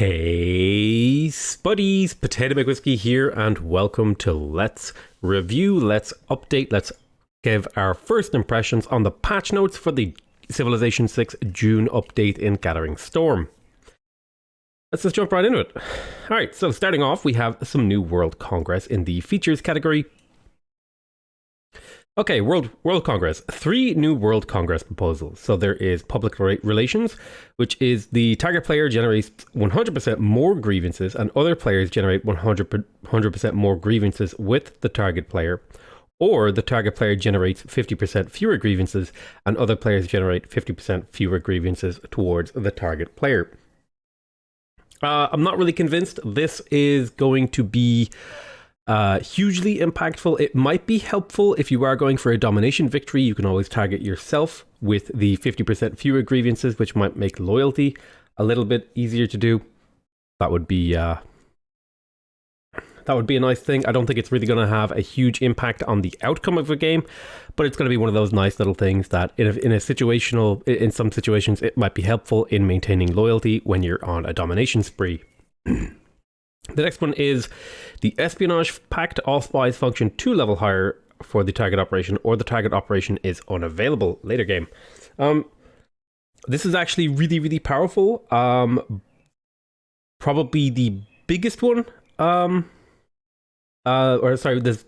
Hey, Spuddies, PotatoMcWhiskey here, and welcome to Let's Review, Let's Update, let's give our first impressions on the patch notes for the Civilization 6 June update in Gathering Storm. Let's just jump right into it. Alright, so starting off, we have some new World Congress in the features category. Okay, World Congress. 3 new World Congress proposals. So there is public relations, which is the target player generates 100% more grievances and other players generate 100% more grievances with the target player. Or the target player generates 50% fewer grievances and other players generate 50% fewer grievances towards the target player. I'm not really convinced this is going to be hugely impactful. It might be helpful if you are going for a domination victory. You can always target yourself with the 50% fewer grievances, which might make loyalty a little bit easier to do. That would be a nice thing. I don't think it's really going to have a huge impact on the outcome of a game, but it's going to be one of those nice little things that in some situations it might be helpful in maintaining loyalty when you're on a domination spree. The next one is the Espionage Pact. All spies function 2 level higher for the target operation, or the target operation is unavailable later game. This is actually really, really powerful. Probably the biggest one. The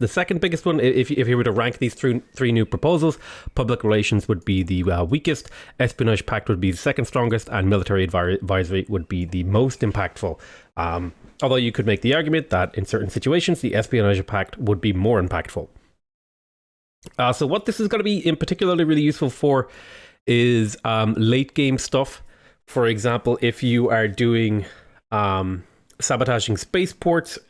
second biggest one. If you were to rank these 3 new proposals, public relations would be the weakest, Espionage Pact would be the second strongest, and military advisory would be the most impactful. Although you could make the argument that in certain situations, the Espionage Pact would be more impactful. So what this is going to be in particularly really useful for is late game stuff. For example, if you are doing sabotaging spaceports,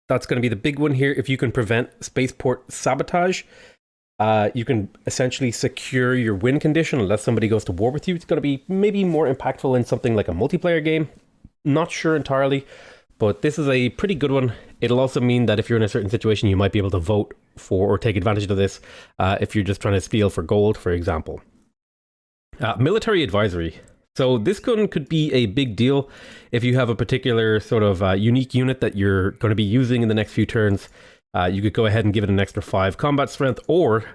that's going to be the big one here. If you can prevent spaceport sabotage, you can essentially secure your win condition unless somebody goes to war with you. It's going to be maybe more impactful in something like a multiplayer game. Not sure entirely, but this is a pretty good one. It'll also mean that if you're in a certain situation, you might be able to vote for or take advantage of this if you're just trying to steal for gold, for example. Military advisory. So this could be a big deal if you have a particular sort of unique unit that you're going to be using in the next few turns. You could go ahead and give it an extra 5 combat strength, or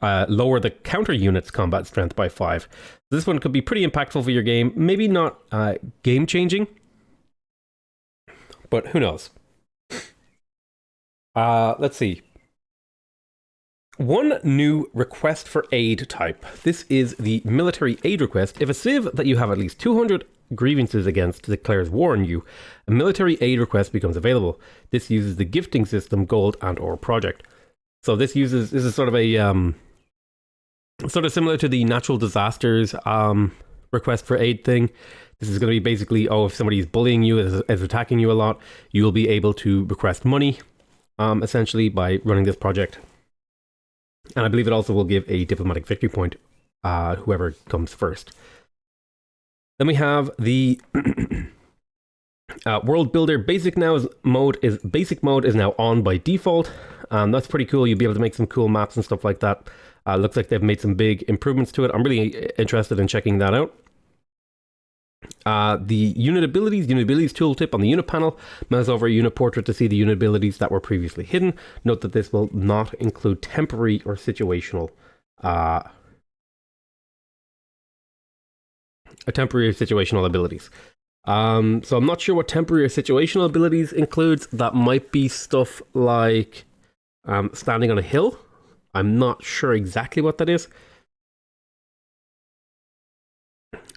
lower the counter unit's combat strength by 5. This one could be pretty impactful for your game. Maybe not game changing, but who knows? Let's see. One new request for aid type. This is the military aid request. If a civ that you have at least 200 grievances against declares war on you, a military aid request becomes available. This uses the gifting system gold and or project. So this is sort of a sort of similar to the natural disasters request for aid thing. This is going to be basically, if somebody is bullying you, is attacking you a lot, you will be able to request money essentially by running this project. And I believe it also will give a diplomatic victory point, whoever comes first. Then we have the World Builder basic mode is now on by default. That's pretty cool. You'll be able to make some cool maps and stuff like that. Looks like they've made some big improvements to it. I'm really interested in checking that out. The unit abilities tooltip on the unit panel. Mouse over a unit portrait to see the unit abilities that were previously hidden. Note that this will not include temporary or situational abilities. So I'm not sure what temporary or situational abilities includes. That might be stuff like standing on a hill. I'm not sure exactly what that is.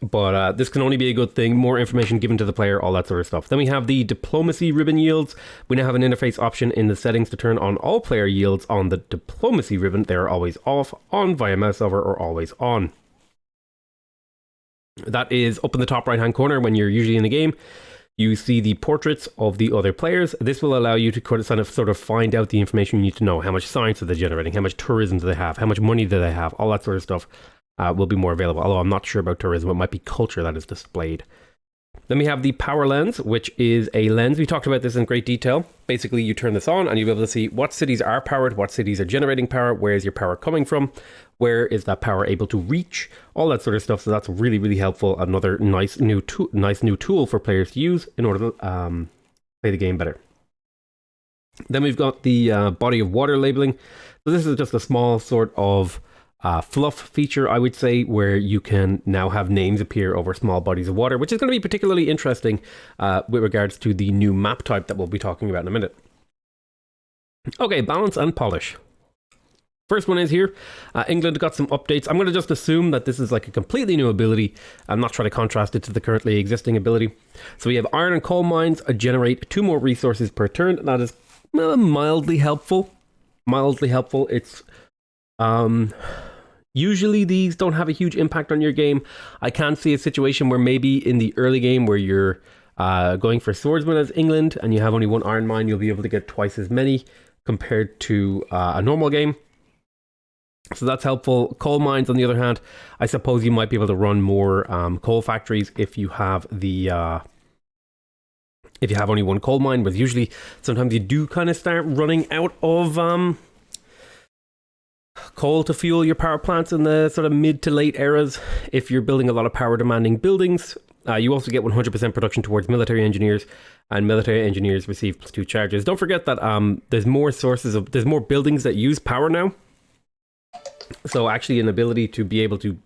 But this can only be a good thing. More information given to the player, all that sort of stuff. Then we have the diplomacy ribbon yields. We now have an interface option in the settings to turn on all player yields on the diplomacy ribbon. They are always off, on via mouse over, or always on. That is up in the top right hand corner when you're usually in the game. You see the portraits of the other players. This will allow you to sort of find out the information you need to know. How much science are they generating? How much tourism do they have? How much money do they have? All that sort of stuff will be more available. Although I'm not sure about tourism. It might be culture that is displayed. Then we have the power lens, which is a lens. We talked about this in great detail. Basically, you turn this on and you'll be able to see what cities are powered, what cities are generating power, where is your power coming from, where is that power able to reach, all that sort of stuff. So that's really, really helpful. Another nice new tool for players to use in order to play the game better. Then we've got the body of water labeling. So this is just a small sort of fluff feature, I would say, where you can now have names appear over small bodies of water, which is going to be particularly interesting with regards to the new map type that we'll be talking about in a minute. Okay, balance and polish. First one is here. England got some updates. I'm going to just assume that this is like a completely new ability and not try to contrast it to the currently existing ability. So we have iron and coal mines generate 2 more resources per turn. That is mildly helpful. It's usually these don't have a huge impact on your game. I can see a situation where maybe in the early game where you're going for swordsman as England and you have only 1 iron mine, you'll be able to get twice as many compared to a normal game. So that's helpful. Coal mines, on the other hand, I suppose you might be able to run more coal factories if you have the if you have only 1 coal mine, but usually sometimes you do kind of start running out of coal to fuel your power plants in the sort of mid to late eras if you're building a lot of power demanding buildings. You also get 100% production towards military engineers, and military engineers receive +2 charges. Don't forget that there's more buildings that use power now. So actually an ability to be able to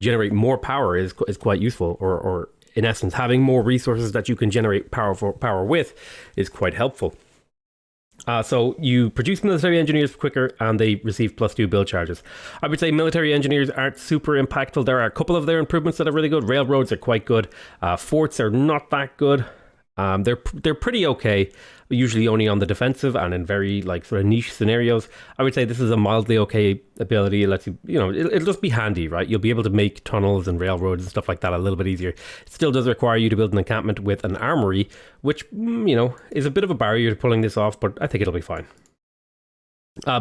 generate more power is quite useful, or in essence, having more resources that you can generate power with is quite helpful. So you produce military engineers quicker and they receive +2 build charges. I would say military engineers aren't super impactful. There are a couple of their improvements that are really good. Railroads are quite good. Forts are not that good. They're pretty okay, usually only on the defensive and in very like sort of niche scenarios. I would say this is a mildly okay ability. It lets you, it'll just be handy, right? You'll be able to make tunnels and railroads and stuff like that a little bit easier. It still does require you to build an encampment with an armory, which, is a bit of a barrier to pulling this off, but I think it'll be fine.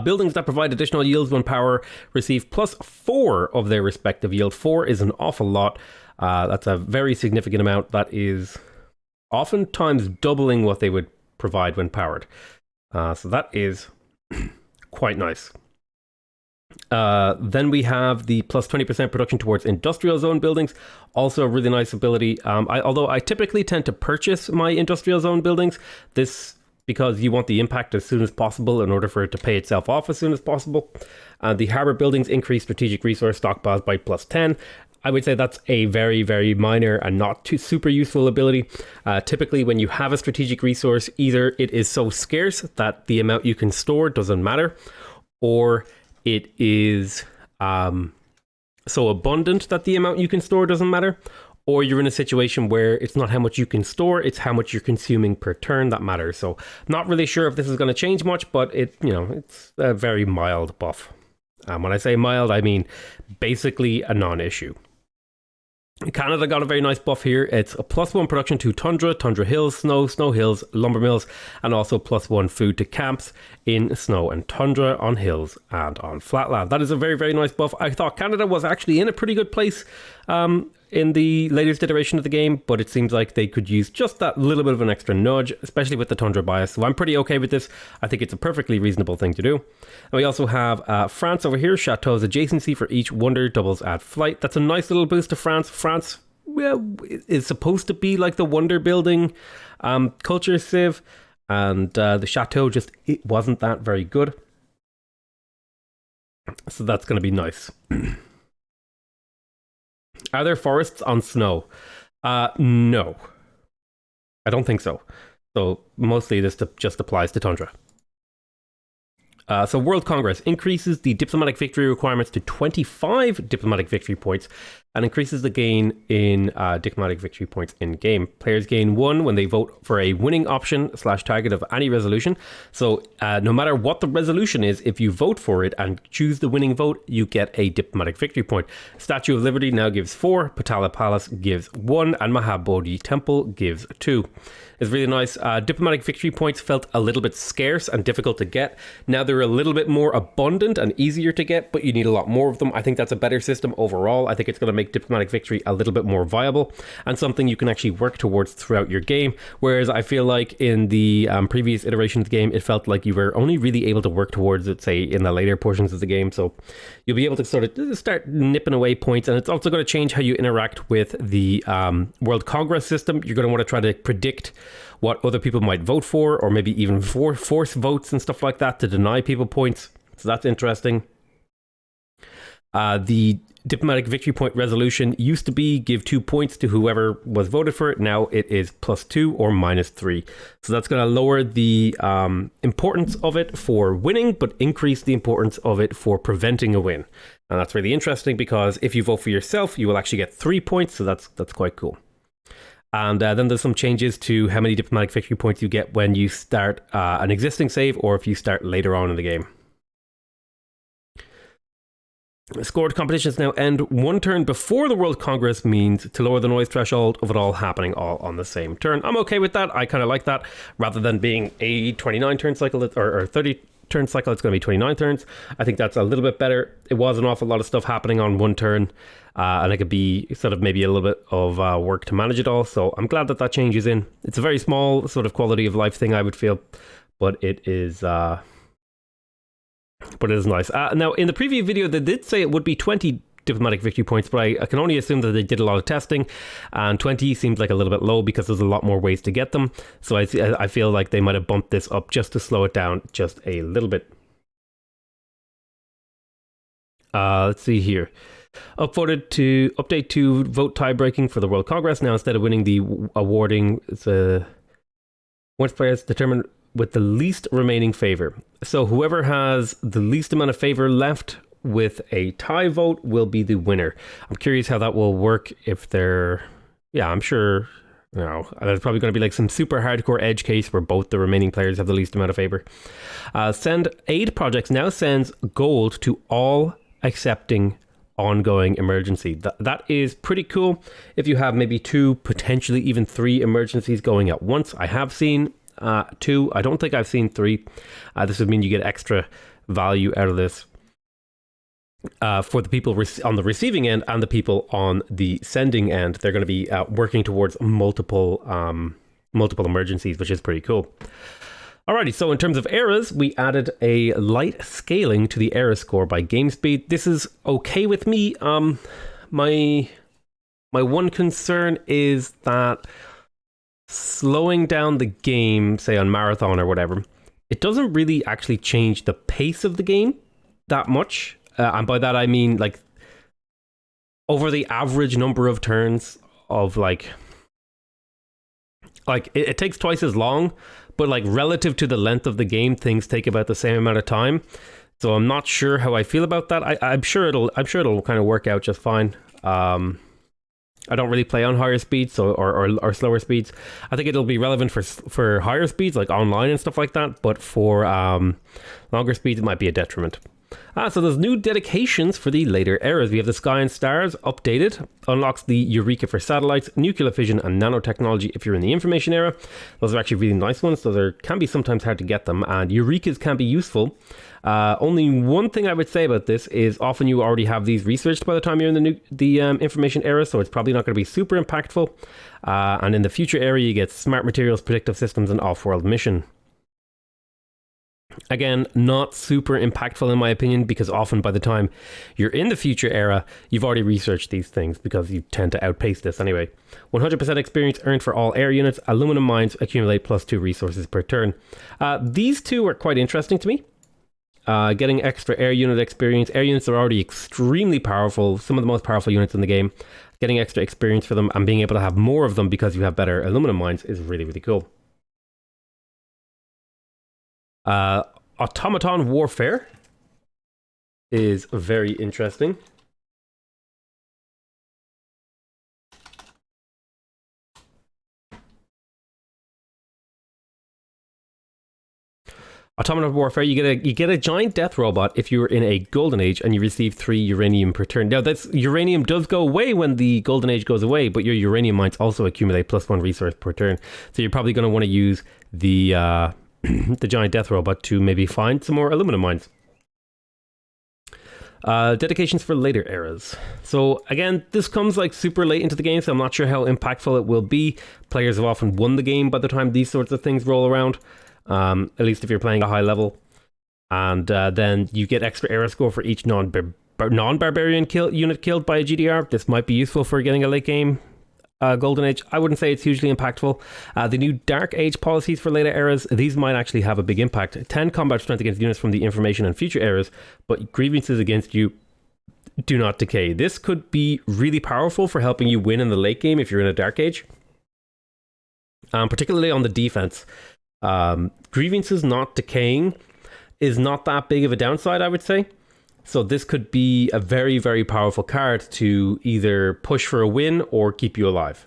Buildings that provide additional yields when power receive +4 of their respective yield. 4 is an awful lot. That's a very significant amount. That is oftentimes doubling what they would provide when powered. So that is quite nice. Then we have the +20% production towards industrial zone buildings. Also a really nice ability. Although I typically tend to purchase my industrial zone buildings, this because you want the impact as soon as possible in order for it to pay itself off as soon as possible. The harbor buildings increase strategic resource stockpiles by +10. I would say that's a very, very minor and not too super useful ability. Typically, when you have a strategic resource, either it is so scarce that the amount you can store doesn't matter, or it is so abundant that the amount you can store doesn't matter, or you're in a situation where it's not how much you can store, it's how much you're consuming per turn that matters. So not really sure if this is going to change much, but it's a very mild buff. When I say mild, I mean basically a non-issue. Canada got a very nice buff here. It's a +1 production to tundra, tundra hills, snow, snow hills, lumber mills, and also +1 food to camps in snow and tundra, on hills and on flatland. That is a very, very nice buff. I thought Canada was actually in a pretty good place in the latest iteration of the game, but it seems like they could use just that little bit of an extra nudge, especially with the tundra bias. So I'm pretty okay with this. I think it's a perfectly reasonable thing to do. And we also have France over here. Chateau's adjacency for each wonder doubles add flight. That's a nice little boost to France. France is supposed to be like the wonder building culture civ, and the Chateau it wasn't that very good. So that's going to be nice. Are there forests on snow? No. I don't think so. So mostly this just applies to tundra. So World Congress increases the diplomatic victory requirements to 25 diplomatic victory points and increases the gain in diplomatic victory points in game. Players gain 1 when they vote for a winning option / target of any resolution. So no matter what the resolution is, if you vote for it and choose the winning vote, you get a diplomatic victory point. Statue of Liberty now gives 4, Potala Palace gives 1, and Mahabodhi Temple gives 2. It's really nice. Diplomatic victory points felt a little bit scarce and difficult to get. Now they're they're a little bit more abundant and easier to get, but you need a lot more of them. I think that's a better system overall. I think it's going to make diplomatic victory a little bit more viable and something you can actually work towards throughout your game. Whereas I feel like in the previous iteration of the game, it felt like you were only really able to work towards it, say, in the later portions of the game. So you'll be able to sort of start nipping away points. And it's also going to change how you interact with the World Congress system. You're going to want to try to predict what other people might vote for, or maybe even force votes and stuff like that to deny people points. So that's interesting. The diplomatic victory point resolution used to be give 2 points to whoever was voted for it. Now it is +2 or -3. So that's going to lower the importance of it for winning, but increase the importance of it for preventing a win. And that's really interesting because if you vote for yourself, you will actually get 3 points. So that's quite cool. And then there's some changes to how many diplomatic victory points you get when you start an existing save or if you start later on in the game. Scored competitions now end 1 turn before the World Congress means to lower the noise threshold of it all happening all on the same turn. I'm okay with that. I kind of like that. Rather than being a 29 turn cycle or 30 turn cycle, it's going to be 29 turns. I think that's a little bit better. It was an awful lot of stuff happening on 1 turn. And it could be sort of maybe a little bit of work to manage it all. So I'm glad that change is in. It's a very small sort of quality of life thing, I would feel. But it is nice. Now, in the preview video, they did say it would be 20 diplomatic victory points, but I can only assume that they did a lot of testing, and 20 seems like a little bit low because there's a lot more ways to get them. So I feel like they might have bumped this up just to slow it down just a little bit. Let's see here. Upvoted to update to vote tie-breaking for the World Congress. Now, instead of winning the awarding, once players determined with the least remaining favor. So whoever has the least amount of favor left with a tie vote will be the winner. I'm curious how that will work if they're... Yeah, I'm sure... there's probably going to be like some super hardcore edge case where both the remaining players have the least amount of favor. Send aid projects now sends gold to all accepting ongoing emergency. That is pretty cool. If you have maybe 2, potentially even 3 emergencies going at once. I have seen 2. I don't think I've seen 3. This would mean you get extra value out of this for the people on the receiving end and the people on the sending end. They're going to be working towards multiple emergencies, which is pretty cool. Alrighty, so in terms of eras, we added a light scaling to the era score by game speed. This is okay with me. My one concern is that slowing down the game, say on marathon or whatever, it doesn't really actually change the pace of the game that much. And by that I mean like over the average number of turns of like it takes twice as long, but like relative to the length of the game, things take about the same amount of time. So I'm not sure how I feel about that. I'm sure it'll kind of work out just fine. I don't really play on higher speeds or slower speeds. I think it'll be relevant for higher speeds like online and stuff like that, but for longer speeds it might be a detriment. So there's new dedications for the later eras. We have the Sky and Stars updated, unlocks the Eureka for satellites, nuclear fission and nanotechnology if you're in the information era. Those are actually really nice ones, so there can be sometimes hard to get them, and Eurekas can be useful. Only one thing I would say about this is often you already have these researched by the time you're in the information era, so it's probably not going to be super impactful. And in the future era, you get smart materials, predictive systems, and off-world mission. Again, not super impactful in my opinion, because often by the time you're in the future era, you've already researched these things because you tend to outpace this anyway. 100% experience earned for all air units. Aluminum mines accumulate +2 resources per turn. These two are quite interesting to me. Getting extra air unit experience. Air units are already extremely powerful, some of the most powerful units in the game. Getting extra experience for them and being able to have more of them because you have better aluminum mines is really, really cool. Automaton warfare is very interesting. Automaton warfare, you get a giant death robot if you're in a golden age and you receive 3 uranium per turn. Now that's uranium does go away when the golden age goes away, but your uranium mines also accumulate +1 resource per turn. So you're probably going to want to use the the giant death robot to maybe find some more aluminum mines. Dedications for later eras. So again, this comes like super late into the game, so I'm not sure how impactful it will be. Players have often won the game by the time these sorts of things roll around, at least if you're playing a high level. And then you get extra era score for each non-barbarian unit killed by a GDR. This might be useful for getting a late game Golden Age. I wouldn't say it's hugely impactful. The new Dark Age policies for later eras, these might actually have a big impact. 10 combat strength against units from the information and future eras, but grievances against you do not decay. This could be really powerful for helping you win in the late game if you're in a Dark Age. Particularly on the defense. Grievances not decaying is not that big of a downside, I would say. So this could be a very, very powerful card to either push for a win or keep you alive.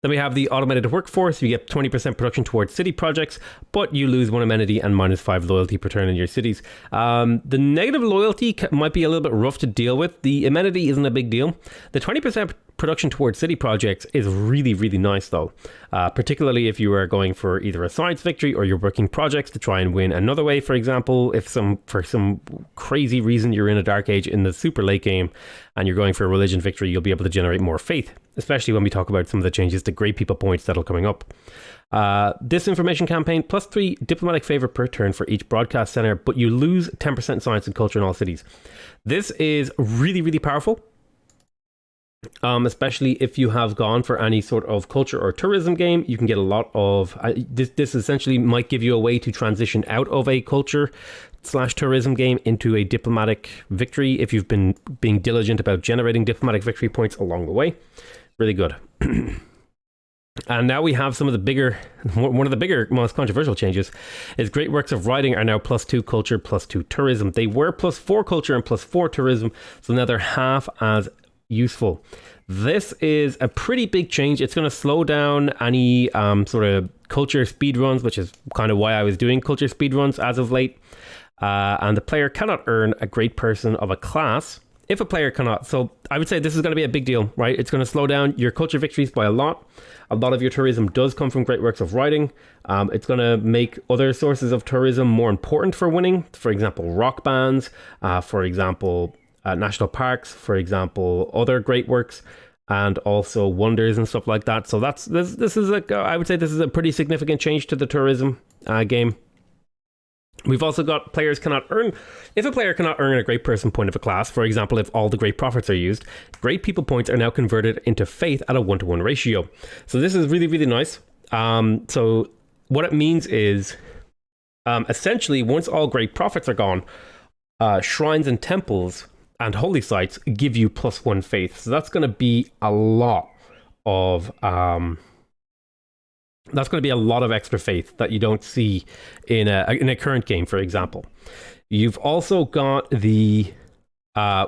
Then we have the automated workforce. You get 20% production towards city projects, but you lose 1 amenity and -5 loyalty per turn in your cities. The negative loyalty might be a little bit rough to deal with. The amenity isn't a big deal. The 20% production towards city projects is really, really nice though. Particularly if you are going for either a science victory or you're working projects to try and win another way. For example, if for some crazy reason you're in a Dark Age in the super late game and you're going for a religion victory, you'll be able to generate more faith, especially when we talk about some of the changes to great people points that'll coming up. This information campaign, +3 diplomatic favor per turn for each broadcast center, but you lose 10% science and culture in all cities. This is really, really powerful. Especially if you have gone for any sort of culture or tourism game, you can get a lot of this essentially might give you a way to transition out of a culture/tourism game into a diplomatic victory if you've been being diligent about generating diplomatic victory points along the way. Really good. And now we have one of the bigger, most controversial changes is great works of writing are now +2 culture, +2 tourism. They were +4 culture and +4 tourism, so now they're half as useful. This is a pretty big change. It's going to slow down any sort of culture speedruns, which is kind of why I was doing culture speedruns as of late. And the player cannot earn a great person of a class if a player cannot. So I would say this is going to be a big deal, right? It's going to slow down your culture victories by a lot. A lot of your tourism does come from great works of writing. It's going to make other sources of tourism more important for winning. For example, rock bands, for example, national parks, for example, other great works, and also wonders and stuff like that. So this is I would say this is a pretty significant change to the tourism game. We've also got if a player cannot earn a great person point of a class, for example, if all the great prophets are used, great people points are now converted into faith at a 1-to-1 ratio. So this is really, really nice. So what it means is essentially once all great prophets are gone, shrines and temples and holy sites give you +1 faith. So that's going to be a lot of extra faith that you don't see in a current game, for example. You've also got the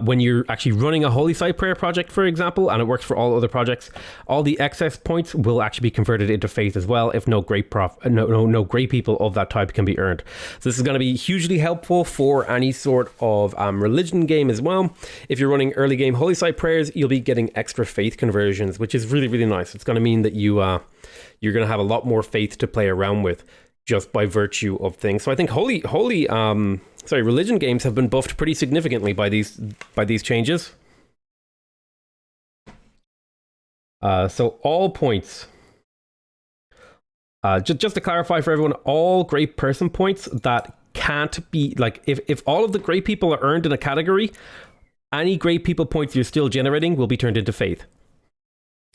when you're actually running a holy site prayer project, for example, and it works for all other projects, all the excess points will actually be converted into faith as well if no great people of that type can be earned. So this is going to be hugely helpful for any sort of religion game as well. If you're running early game holy site prayers, you'll be getting extra faith conversions, which is really, really nice. It's going to mean that you're going to have a lot more faith to play around with just by virtue of things. So I think religion games have been buffed pretty significantly by these changes. So all points, just to clarify for everyone, all great person points that can't be, like, if all of the great people are earned in a category, any great people points you're still generating will be turned into faith.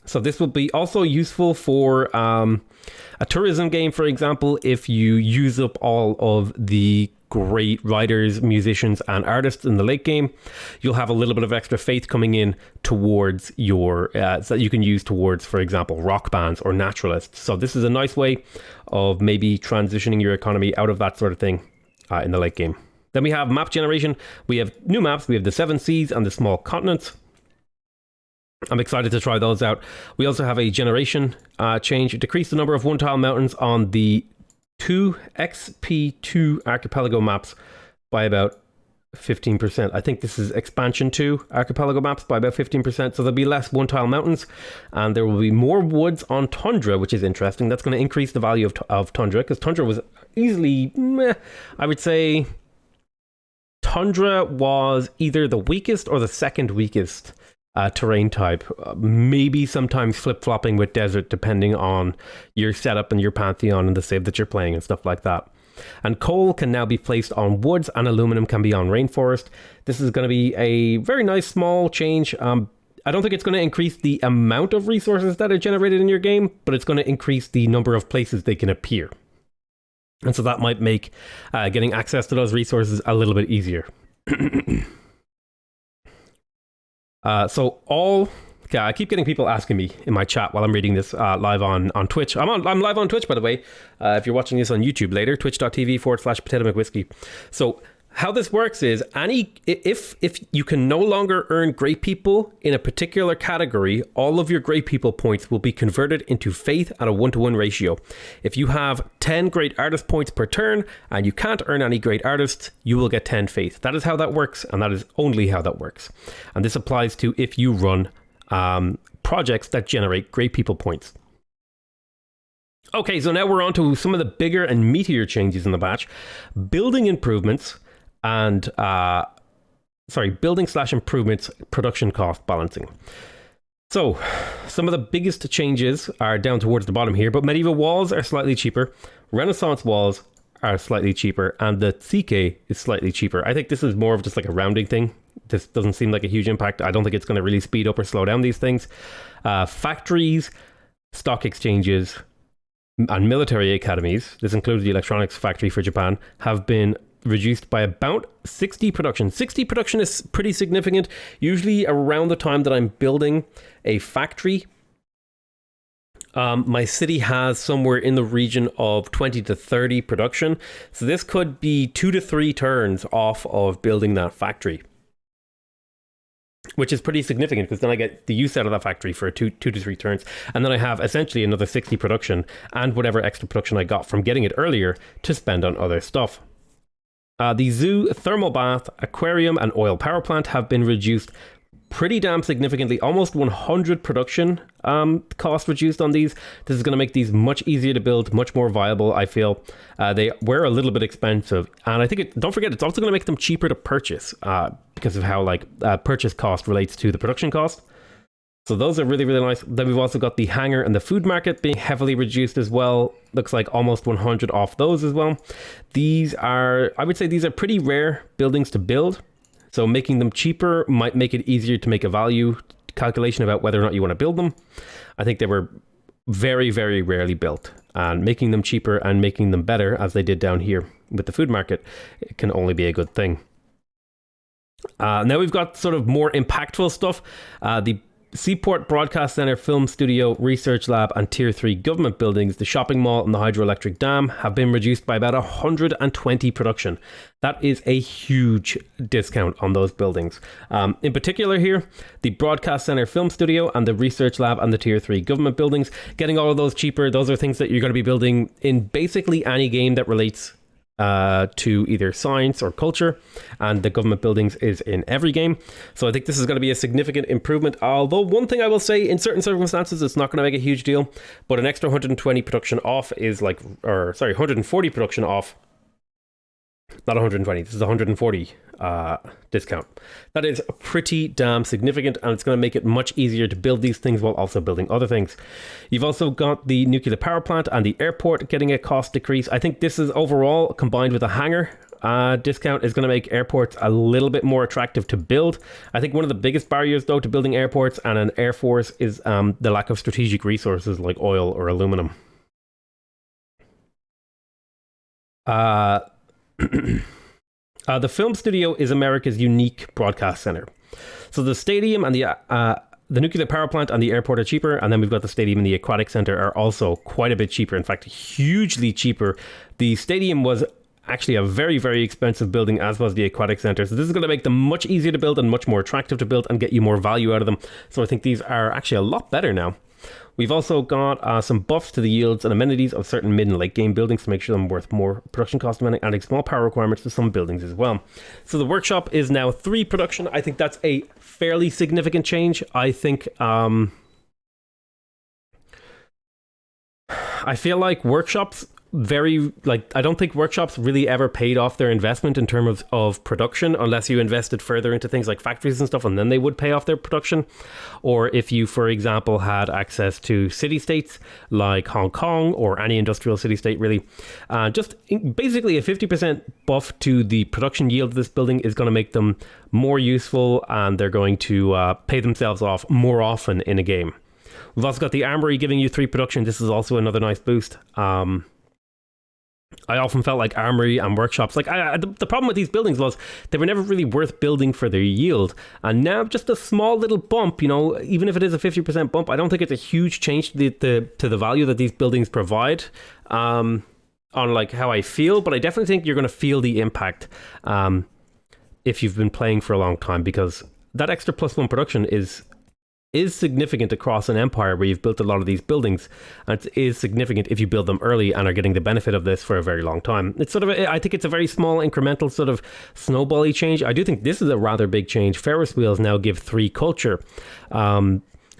So this will be also useful for a tourism game, for example, if you use up all of the great writers, musicians, and artists in the late game, you'll have a little bit of extra faith coming in towards your, so that you can use towards, for example, rock bands or naturalists. So this is a nice way of maybe transitioning your economy out of that sort of thing in the late game. Then we have map generation. We have new maps. We have the 7 seas and the small continents. I'm excited to try those out. We also have a generation change. Decrease the number of 1-tile mountains on the 2XP2 archipelago maps by about 15%. I think this is expansion 2 archipelago maps by about 15%. So there'll be less one-tile mountains, and there will be more woods on tundra, which is interesting. That's going to increase the value of tundra, because tundra was easily, I would say, tundra was either the weakest or the second weakest terrain type. Maybe sometimes flip-flopping with desert, depending on your setup and your Pantheon and the civ that you're playing and stuff like that. And coal can now be placed on woods, and aluminum can be on rainforest. This is going to be a very nice small change. I don't think it's going to increase the amount of resources that are generated in your game, but it's going to increase the number of places they can appear. And so that might make getting access to those resources a little bit easier. I keep getting people asking me in my chat while I'm reading this live on Twitch. I'm live on Twitch, by the way. If you're watching this on YouTube later, twitch.tv/PotatoMcWhiskey. So how this works is if you can no longer earn great people in a particular category, all of your great people points will be converted into faith at a 1-to-1 ratio. If you have 10 great artist points per turn and you can't earn any great artists, you will get 10 faith. That is how that works, and that is only how that works. And this applies to if you run projects that generate great people points. Okay, so now we're on to some of the bigger and meatier changes in the patch. Building improvements and building/improvements production cost balancing. So some of the biggest changes are down towards the bottom here, but medieval walls are slightly cheaper, Renaissance walls are slightly cheaper, and the CK is slightly cheaper. I think this is more of just like a rounding thing. This doesn't seem like a huge impact. I don't think it's going to really speed up or slow down these things. Factories, stock exchanges, and military academies, this includes the electronics factory for Japan, have been reduced by about 60 production. 60 production is pretty significant. Usually around the time that I'm building a factory, my city has somewhere in the region of 20 to 30 production. So this could be 2 to 3 turns off of building that factory, which is pretty significant, because then I get the use out of that factory for two to 3 turns. And then I have essentially another 60 production and whatever extra production I got from getting it earlier to spend on other stuff. The zoo, thermal bath, aquarium, and oil power plant have been reduced pretty damn significantly. Almost 100 production cost reduced on these. This is going to make these much easier to build, much more viable, I feel. They were a little bit expensive, and I think don't forget, it's also going to make them cheaper to purchase because of how purchase cost relates to the production cost. So those are really, really nice. Then we've also got the hangar and the food market being heavily reduced as well. Looks like almost 100 off those as well. I would say these are pretty rare buildings to build. So making them cheaper might make it easier to make a value calculation about whether or not you want to build them. I think they were very, very rarely built. And making them cheaper and making them better, as they did down here with the food market, it can only be a good thing. Now we've got sort of more impactful stuff. The Seaport Broadcast Center, Film Studio, Research Lab, and Tier 3 government buildings, the shopping mall, and the hydroelectric dam have been reduced by about 120 production. That is a huge discount on those buildings. In particular here, the Broadcast Center, Film Studio, and the Research Lab, and the Tier 3 government buildings, getting all of those cheaper. Those are things that you're going to be building in basically any game that relates to either science or culture, and the government buildings is in every game. So I think this is going to be a significant improvement, although one thing I will say, in certain circumstances it's not going to make a huge deal, but an extra 120 production off is 140 production off, not 120, this is 140 discount. That is pretty damn significant, and it's going to make it much easier to build these things while also building other things. You've also got the nuclear power plant and the airport getting a cost decrease. I think this is overall, combined with a hangar discount, is going to make airports a little bit more attractive to build. I think one of the biggest barriers, though, to building airports and an air force is the lack of strategic resources like oil or aluminum. The film studio is America's unique broadcast center. So the stadium and the nuclear power plant and the airport are cheaper, and then we've got the stadium and the aquatic center are also quite a bit cheaper. In fact, hugely cheaper. The stadium was actually a very, very expensive building, as was the aquatic center. So this is going to make them much easier to build and much more attractive to build and get you more value out of them. So I think these are actually a lot better now. We've also got some buffs to the yields and amenities of certain mid and late game buildings to make sure them worth more production cost, adding small power requirements to some buildings as well. So the workshop is now 3 production. I think that's a fairly significant change. I think I feel like workshops I don't think workshops really ever paid off their investment in terms of production, unless you invested further into things like factories and stuff, and then they would pay off their production. Or if you, for example, had access to city-states like Hong Kong or any industrial city-state, really. Just basically a 50% buff to the production yield of this building is going to make them more useful, and they're going to pay themselves off more often in a game. We've also got the Armory giving you 3 production. This is also another nice boost. I often felt like Armory and workshops, the problem with these buildings was they were never really worth building for their yield. And now just a small little bump, even if it is a 50% bump, I don't think it's a huge change to the value that these buildings provide on like how I feel. But I definitely think you're going to feel the impact if you've been playing for a long time, because that extra +1 production is significant across an empire where you've built a lot of these buildings, and it is significant if you build them early and are getting the benefit of this for a very long time. It's I think it's a very small incremental sort of snowbally change. I do think this is a rather big change. Ferris wheels now give 3 culture.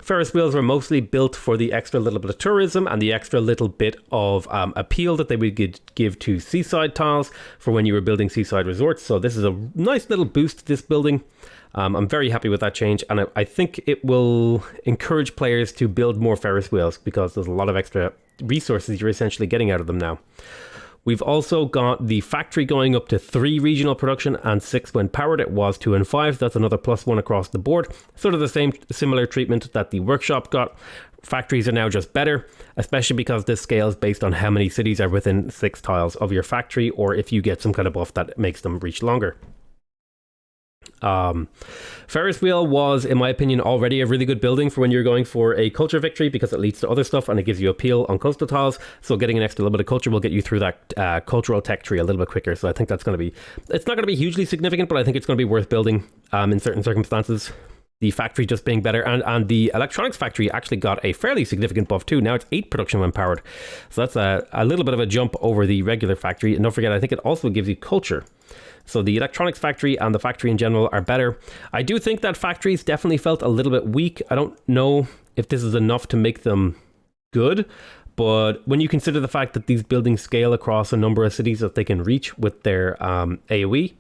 Ferris wheels were mostly built for the extra little bit of tourism and the extra little bit of appeal that they would give to seaside tiles for when you were building seaside resorts. So this is a nice little boost to this building. I'm very happy with that change, and I think it will encourage players to build more Ferris wheels, because there's a lot of extra resources you're essentially getting out of them now. We've also got the factory going up to 3 regional production and 6 when powered. It was 2 and 5. That's another +1 across the board. Sort of the similar treatment that the workshop got. Factories are now just better, especially because this scales based on how many cities are within 6 tiles of your factory, or if you get some kind of buff that makes them reach longer. Ferris wheel was, in my opinion, already a really good building for when you're going for a culture victory, because it leads to other stuff and it gives you appeal on coastal tiles. So getting an extra little bit of culture will get you through that cultural tech tree a little bit quicker. So I think that's going to be, it's not going to be hugely significant, but I think it's going to be worth building in certain circumstances. The factory just being better, and the electronics factory actually got a fairly significant buff too. Now it's 8 production when powered. So that's a little bit of a jump over the regular factory. And don't forget, I think it also gives you culture. So the electronics factory and the factory in general are better. I do think that factories definitely felt a little bit weak. I don't know if this is enough to make them good, but when you consider the fact that these buildings scale across a number of cities that they can reach with their AoE,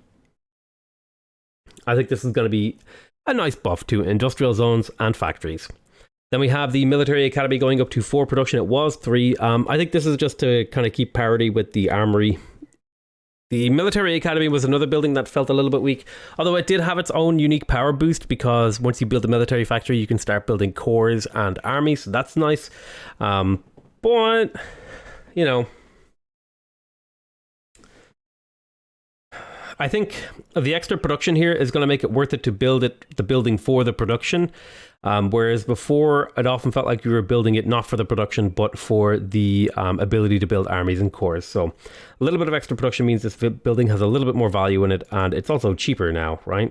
I think this is going to be a nice buff to industrial zones and factories. Then we have the military academy going up to 4 production. It was 3. I think this is just to kind of keep parity with the armory. The military academy was another building that felt a little bit weak, although it did have its own unique power boost, because once you build a military factory, you can start building corps and armies, so that's nice. But, I think the extra production here is going to make it worth it to build the building for the production. Whereas before, it often felt like you were building it not for the production, but for the ability to build armies and corps. So a little bit of extra production means this building has a little bit more value in it, and it's also cheaper now, right?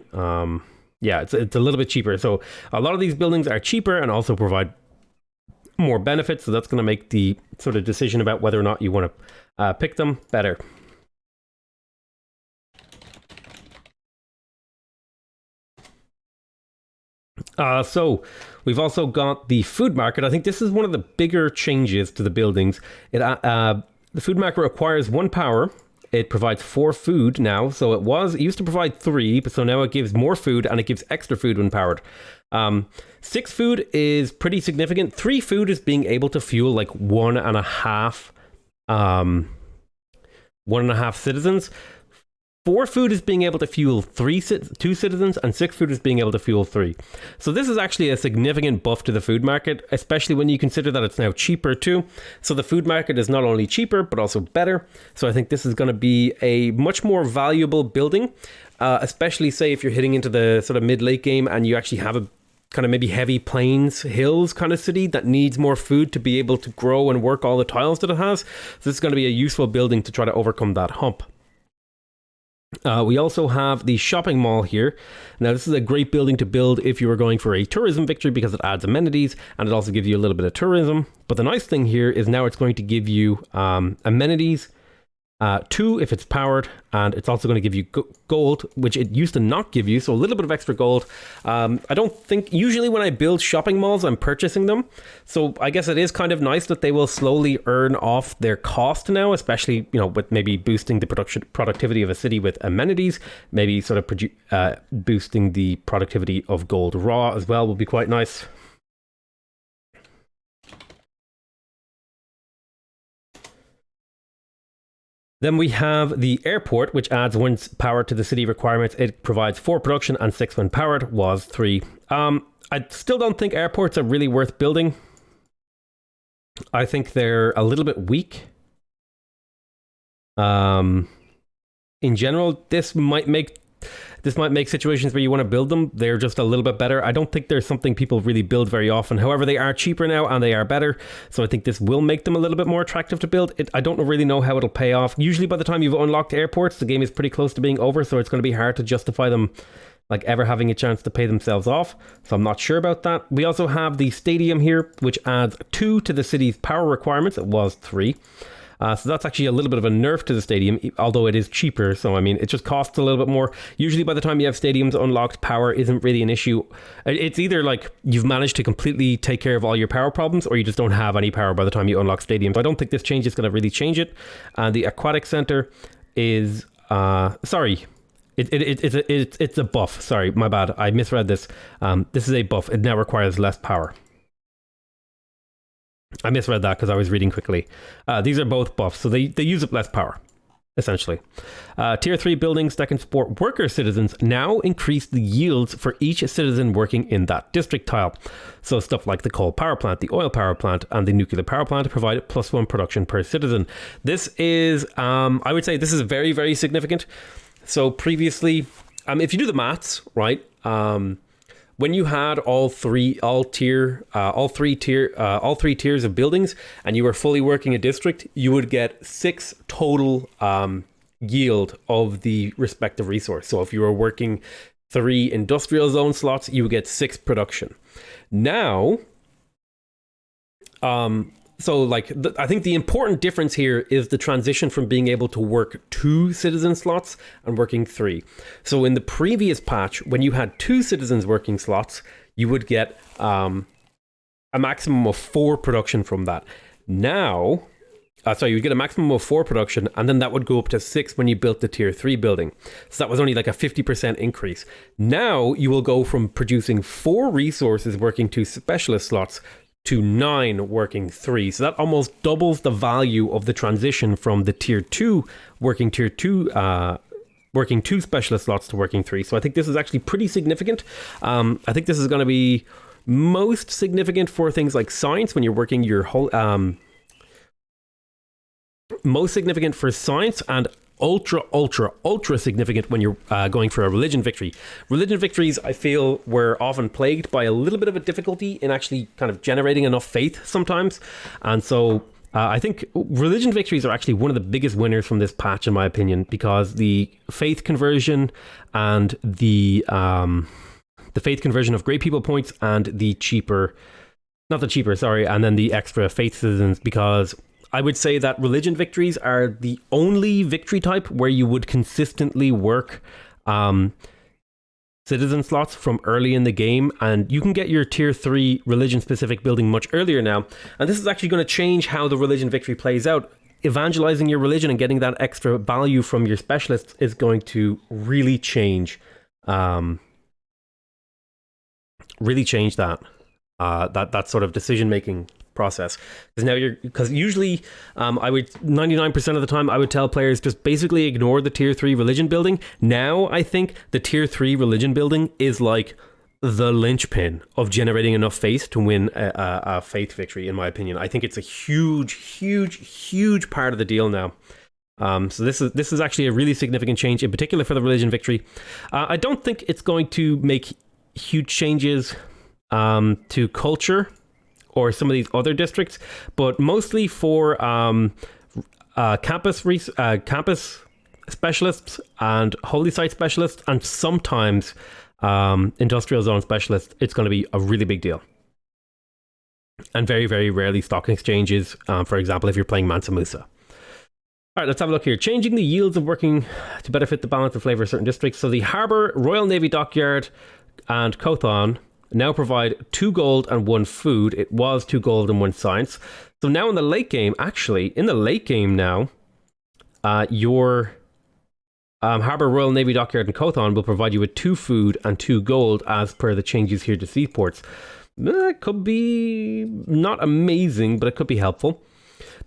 Yeah, it's a little bit cheaper. So a lot of these buildings are cheaper and also provide more benefits. So that's going to make the sort of decision about whether or not you want to pick them better. So we've also got the food market. I think this is one of the bigger changes to the buildings. The food market requires 1 power. It provides 4 food now. So it used to provide 3, but so now it gives more food, and it gives extra food when powered. 6 food is pretty significant. 3 food is being able to fuel like 1.5 citizens. 4 food is being able to fuel 2 citizens, and 6 food is being able to fuel 3. So this is actually a significant buff to the food market, especially when you consider that it's now cheaper too. So the food market is not only cheaper, but also better. So I think this is going to be a much more valuable building, especially say if you're hitting into the sort of mid-late game and you actually have a kind of maybe heavy plains, hills kind of city that needs more food to be able to grow and work all the tiles that it has. So this is going to be a useful building to try to overcome that hump. We also have the shopping mall here. Now, this is a great building to build if you are going for a tourism victory because it adds amenities and it also gives you a little bit of tourism. But the nice thing here is now it's going to give you amenities. 2 if it's powered, and it's also going to give you gold, which it used to not give you, so a little bit of extra gold. I don't think, usually when I build shopping malls, I'm purchasing them, so I guess it is kind of nice that they will slowly earn off their cost now, especially, you know, with maybe boosting the productivity of a city with amenities, maybe sort of boosting the productivity of gold raw as well will be quite nice. Then we have the airport, which adds 1 power to the city requirements. It provides 4 production and 6 when powered, was 3. I still don't think airports are really worth building. I think they're a little bit weak. In general, this might make situations where you want to build them, they're just a little bit better. I don't think there's something people really build very often. However, they are cheaper now and they are better. So I think this will make them a little bit more attractive to build. I don't really know how it'll pay off. Usually by the time you've unlocked airports, the game is pretty close to being over. So it's going to be hard to justify them like ever having a chance to pay themselves off. So I'm not sure about that. We also have the stadium here, which adds 2 to the city's power requirements. It was 3. So that's actually a little bit of a nerf to the stadium, although it is cheaper. So, I mean, it just costs a little bit more. Usually by the time you have stadiums unlocked, power isn't really an issue. It's either like you've managed to completely take care of all your power problems, or you just don't have any power by the time you unlock stadiums. I don't think this change is going to really change it. And the aquatic center is, sorry, it's a buff. Sorry, my bad. I misread this. This is a buff. It now requires less power. I misread that because I was reading quickly. These are both buffs, so they use up less power, essentially. Tier 3 buildings that can support worker citizens now increase the yields for each citizen working in that district tile. So stuff like the coal power plant, the oil power plant, and the nuclear power plant provide +1 production per citizen. This is, I would say this is very, very significant. So previously, if you do the maths, right, when you had all three tiers of buildings and you were fully working a district, you would get 6 total yield of the respective resource. So if you were working 3 industrial zone slots, you would get 6 production. Now, I think the important difference here is the transition from being able to work 2 citizen slots and working 3. So in the previous patch, when you had 2 citizens working slots, you would get a maximum of 4 production from that. Now, you would get a maximum of 4 production, and then that would go up to 6 when you built the tier 3 building. So that was only like a 50% increase. Now you will go from producing 4 resources working 2 specialist slots to 9 working 3. So that almost doubles the value of the transition from the tier 2 working 2 specialist slots to working 3. So I think this is actually pretty significant. I think this is going to be most significant for things like science when you're working your whole most significant for science, and ultra significant when you're going for a religion victory. Religion victories, I feel, were often plagued by a little bit of a difficulty in actually kind of generating enough faith sometimes. And so I think religion victories are actually one of the biggest winners from this patch, in my opinion, because the faith conversion and the faith conversion of great people points and and then the extra faith citizens, because I would say that religion victories are the only victory type where you would consistently work citizen slots from early in the game, and you can get your tier 3 religion specific building much earlier now. And this is actually going to change how the religion victory plays out. Evangelizing your religion and getting that extra value from your specialists is going to really change that sort of decision making process. Because usually I would 99% of the time I would tell players just basically ignore the tier 3 religion building. Now I think the tier 3 religion building is like the linchpin of generating enough faith to win a faith victory, in my opinion. I think it's a huge part of the deal now. So this is actually a really significant change, in particular for the religion victory. I don't think it's going to make huge changes to culture or some of these other districts, but mostly for campus specialists and holy site specialists, and sometimes industrial zone specialists, it's going to be a really big deal. And very, very rarely stock exchanges, for example, if you're playing Mansa Musa. All right, let's have a look here. Changing the yields of working to better fit the balance and flavor of certain districts. So the Harbour, Royal Navy Dockyard, and Kothon now provide 2 gold and 1 food. It was 2 gold and 1 science. So now in the late game, now, your Harbour, Royal Navy Dockyard, and Kothon will provide you with 2 food and 2 gold as per the changes here to seaports. It could be not amazing, but it could be helpful.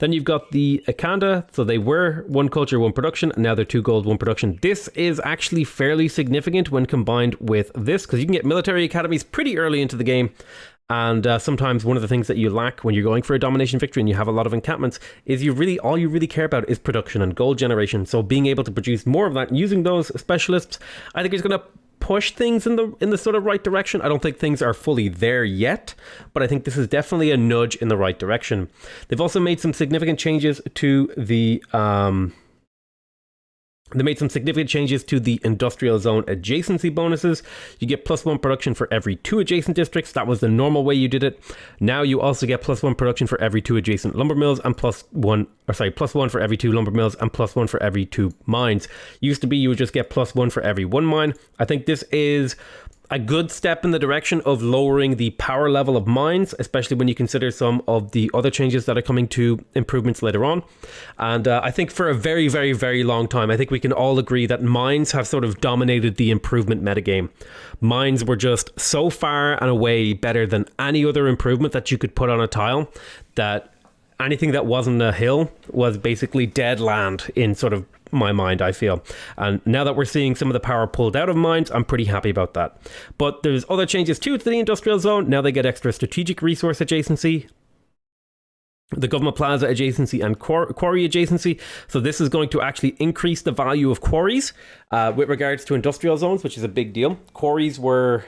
Then you've got the Akanda. So they were 1 culture, 1 production, and now they're 2 gold, 1 production. This is actually fairly significant when combined with this, because you can get military academies pretty early into the game. And sometimes one of the things that you lack when you're going for a domination victory and you have a lot of encampments is all you really care about is production and gold generation. So being able to produce more of that using those specialists, I think is going to push things in the sort of right direction. I don't think things are fully there yet, but I think this is definitely a nudge in the right direction. They've also made some significant changes to the industrial zone adjacency bonuses. You get +1 production for every 2 adjacent districts. That was the normal way you did it. Now you also get +1 production for every 2 adjacent lumber mills, and +1 for every 2 lumber mills, and +1 for every 2 mines. Used to be you would just get +1 for every 1 mine. I think this is a good step in the direction of lowering the power level of mines, especially when you consider some of the other changes that are coming to improvements later on. And I think for a very, very, very long time, I think we can all agree that mines have sort of dominated the improvement metagame. Mines were just so far and away better than any other improvement that you could put on a tile, that anything that wasn't a hill was basically dead land in sort of my mind, I feel. And now that we're seeing some of the power pulled out of mines, I'm pretty happy about that. But there's other changes too to the industrial zone. Now they get extra strategic resource adjacency, the government plaza adjacency, and quarry adjacency. So this is going to actually increase the value of quarries with regards to industrial zones, which is a big deal. Quarries were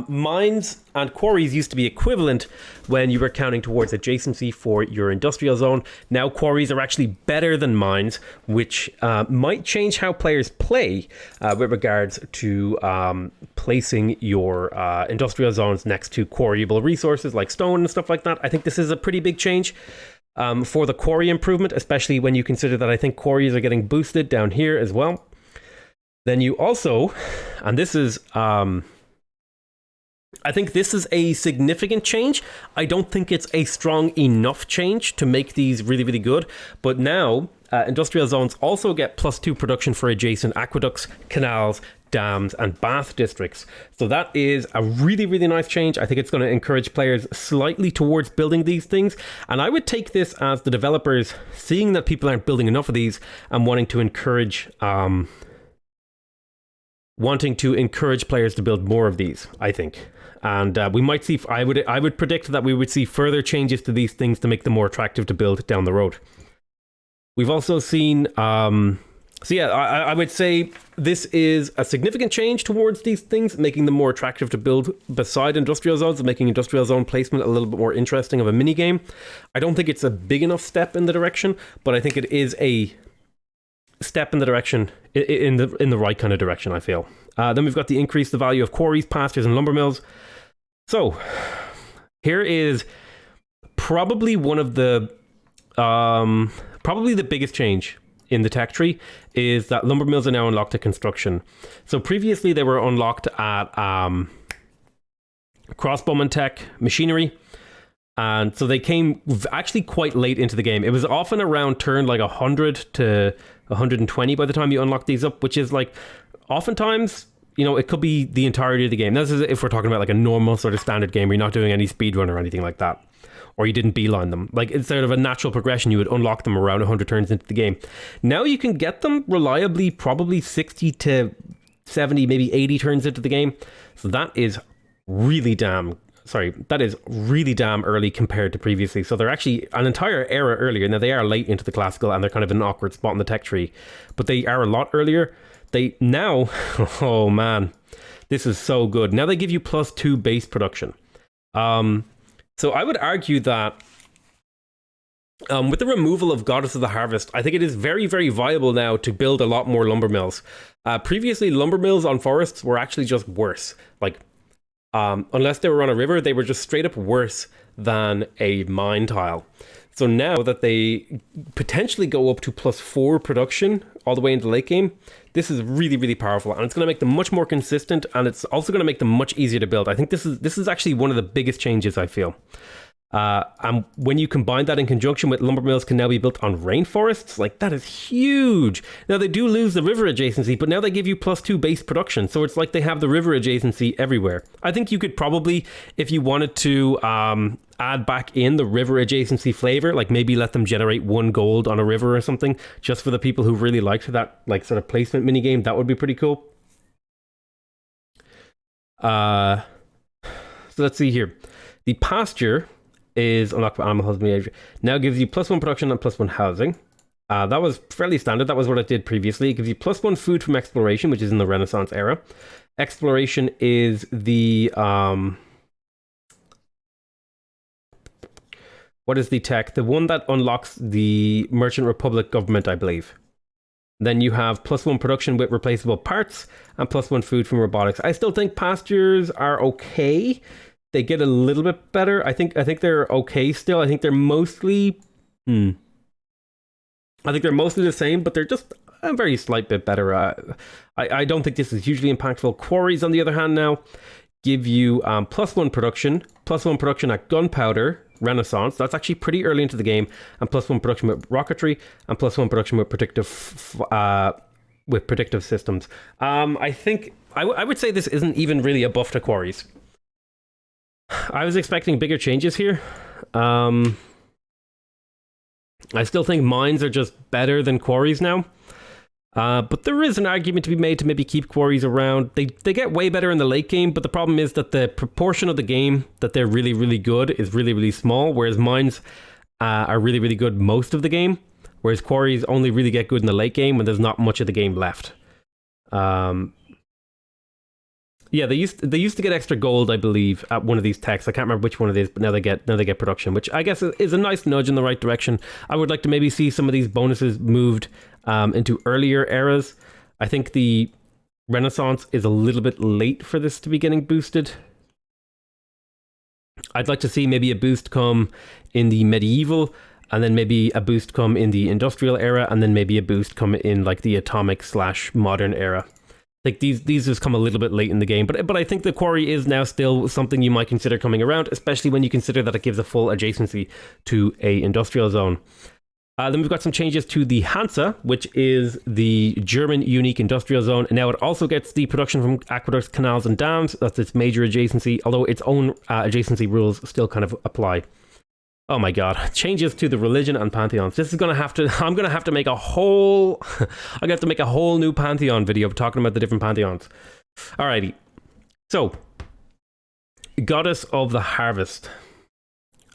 mines and quarries used to be equivalent when you were counting towards adjacency for your industrial zone. Now quarries are actually better than mines, which might change how players play with regards to placing your industrial zones next to quarryable resources like stone and stuff like that. I think this is a pretty big change for the quarry improvement, especially when you consider that I think quarries are getting boosted down here as well. Then you also, and this is I think this is a significant change. I don't think it's a strong enough change to make these really, really good. But now, industrial zones also get +2 production for adjacent aqueducts, canals, dams, and bath districts. So that is a really, really nice change. I think it's going to encourage players slightly towards building these things. And I would take this as the developers seeing that people aren't building enough of these and wanting to encourage players to build more of these, I think. And we might see, I would predict that we would see further changes to these things to make them more attractive to build down the road. We've also seen, I would say this is a significant change towards these things, making them more attractive to build beside industrial zones and making industrial zone placement a little bit more interesting of a mini game. I don't think it's a big enough step in the direction, but I think it is a step in the direction, in the right kind of direction, I feel. Then we've got the increase the value of quarries, pastures, and lumber mills. So here is probably one of the probably the biggest change in the tech tree is that lumber mills are now unlocked at construction. So previously they were unlocked at crossbowman tech machinery. And so they came actually quite late into the game. It was often around turn like 100 to 120 by the time you unlock these up, which is like oftentimes, you know, it could be the entirety of the game. This is if we're talking about like a normal sort of standard game where you're not doing any speed run or anything like that, or you didn't beeline them. Like it's sort of a natural progression. You would unlock them around 100 turns into the game. Now you can get them reliably probably 60 to 70, maybe 80 turns into the game. So that is really damn early compared to previously. So they're actually an entire era earlier. Now they are late into the classical and they're kind of in an awkward spot in the tech tree, but they are a lot earlier. They now, oh man, this is so good. Now they give you +2 base production. So I would argue that With the removal of Goddess of the Harvest, I think it is very, very viable now to build a lot more lumber mills. Previously, lumber mills on forests were actually just worse. Like, unless they were on a river, they were just straight up worse than a mine tile. So now that they potentially go up to +4 production all the way into late game, this is really, really powerful, and it's going to make them much more consistent, and it's also going to make them much easier to build. I think this is actually one of the biggest changes, I feel. And when you combine that in conjunction with lumber mills can now be built on rainforests, like that is huge. Now they do lose the river adjacency, but now they give you +2 base production. So it's like they have the river adjacency everywhere. I think you could probably, if you wanted to add back in the river adjacency flavor, like maybe let them generate 1 gold on a river or something, just for the people who really liked that like sort of placement minigame, that would be pretty cool. So let's see here. The pasture is unlocked by animal husbandry. Now gives you +1 production and +1 housing. That was fairly standard. That was what it did previously. It gives you +1 food from exploration, which is in the Renaissance era. Exploration is the what is the tech? The one that unlocks the Merchant Republic government, I believe. Then you have +1 production with replaceable parts and +1 food from robotics. I still think pastures are okay. They get a little bit better. I think they're okay still. I think they're mostly I think they're mostly the same, but they're just a very slight bit better. I don't think this is hugely impactful. Quarries, on the other hand, now give you +1 production, +1 production at gunpowder, Renaissance. That's actually pretty early into the game, and +1 production with rocketry, and +1 production with predictive systems. I think I would say this isn't even really a buff to quarries. I was expecting bigger changes here. I still think mines are just better than quarries now. But there is an argument to be made to maybe keep quarries around. They get way better in the late game, but the problem is that the proportion of the game that they're really, really good is really, really small, whereas mines are really, really good most of the game, whereas quarries only really get good in the late game when there's not much of the game left. Yeah, they used to get extra gold, I believe, at one of these techs. I can't remember which one it is, but now they get production, which I guess is a nice nudge in the right direction. I would like to maybe see some of these bonuses moved into earlier eras. I think the Renaissance is a little bit late for this to be getting boosted. I'd like to see maybe a boost come in the medieval, and then maybe a boost come in the industrial era, and then maybe a boost come in like the atomic/modern era. Like these just come a little bit late in the game, but I think the quarry is now still something you might consider coming around, especially when you consider that it gives a full adjacency to a industrial zone. Then we've got some changes to the Hansa, which is the German unique industrial zone, and now it also gets the production from aqueducts, canals, and dams. That's its major adjacency, although its own adjacency rules still kind of apply. Oh my god, changes to the religion and pantheons. This is gonna have to, I'm gonna have to make a whole, I'm gonna have to make a whole new pantheon video talking about the different pantheons. Alrighty, so Goddess of the Harvest,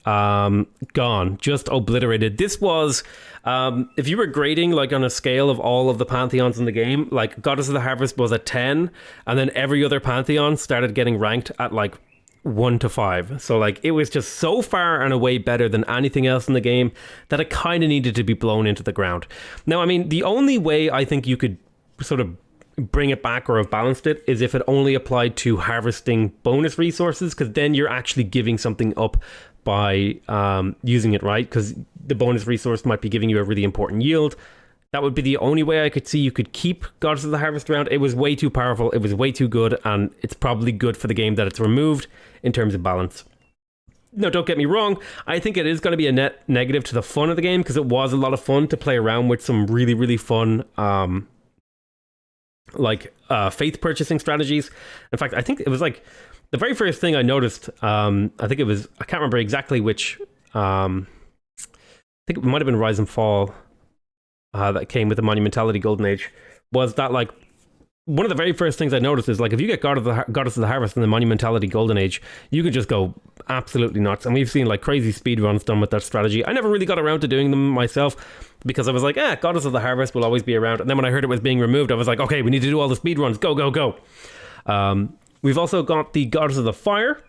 gone, just obliterated. This was, if you were grading like on a scale of all of the pantheons in the game, like Goddess of the Harvest was a 10, and then every other pantheon started getting ranked at like 1 to 5. So like it was just so far and away better than anything else in the game that it kind of needed to be blown into the ground. Now, I mean, the only way I think you could sort of bring it back or have balanced it is if it only applied to harvesting bonus resources, because then you're actually giving something up by using it right, because the bonus resource might be giving you a really important yield. That would be the only way I could see you could keep Goddess of the Harvest around. It was way too powerful, it was way too good, and it's probably good for the game that it's removed in terms of balance. No, don't get me wrong, I think it is going to be a net negative to the fun of the game, because it was a lot of fun to play around with some really, really fun faith purchasing strategies. In fact, I think it was like the very first thing I noticed, I think it was, I can't remember exactly which, I think it might have been Rise and Fall, that came with the Monumentality Golden Age, was that like one of the very first things I noticed is like if you get Goddess of the Harvest in the Monumentality Golden Age, you can just go absolutely nuts. And we've seen like crazy speedruns done with that strategy. I never really got around to doing them myself because I was like, Goddess of the Harvest will always be around. And then when I heard it was being removed, I was like, okay, we need to do all the speedruns. Go, go, go. We've also got the Goddess of the Fire,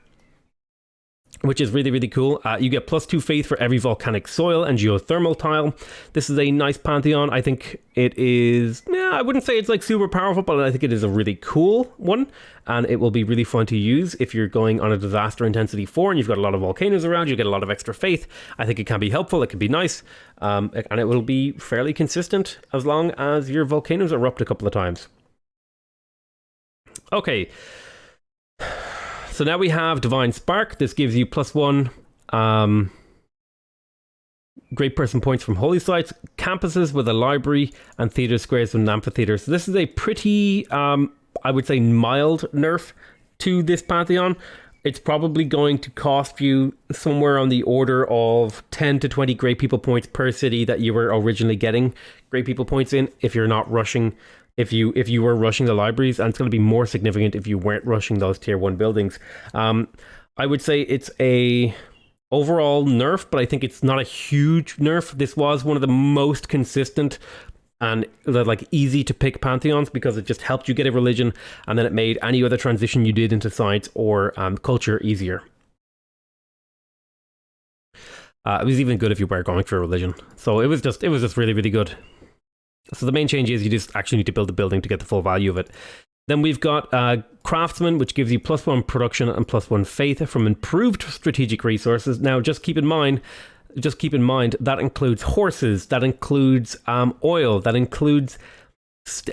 which is really, really cool. You get +2 faith for every volcanic soil and geothermal tile. This is a nice Pantheon. I think it is, I wouldn't say it's like super powerful, but I think it is a really cool one. And it will be really fun to use if you're going on a disaster intensity 4 and you've got a lot of volcanoes around, you get a lot of extra faith. I think it can be helpful, it can be nice, and it will be fairly consistent as long as your volcanoes erupt a couple of times. Okay. So now we have Divine Spark. This gives you +1 great person points from holy sites, campuses with a library, and theater squares with an amphitheater. So this is a pretty, I would say, mild nerf to this Pantheon. It's probably going to cost you somewhere on the order of 10 to 20 great people points per city that you were originally getting great people points in if you're not rushing. If you were rushing the libraries, and it's going to be more significant if you weren't rushing those tier 1 buildings. I would say it's a overall nerf, but I think it's not a huge nerf. This was one of the most consistent and like easy to pick Pantheons because it just helped you get a religion, and then it made any other transition you did into science or culture easier. It was even good if you were going for a religion. So it was just really, really good. So the main change is you just actually need to build a building to get the full value of it. Then we've got Craftsman, which gives you +1 production and +1 faith from improved strategic resources. Now, just keep in mind that includes horses, that includes oil, that includes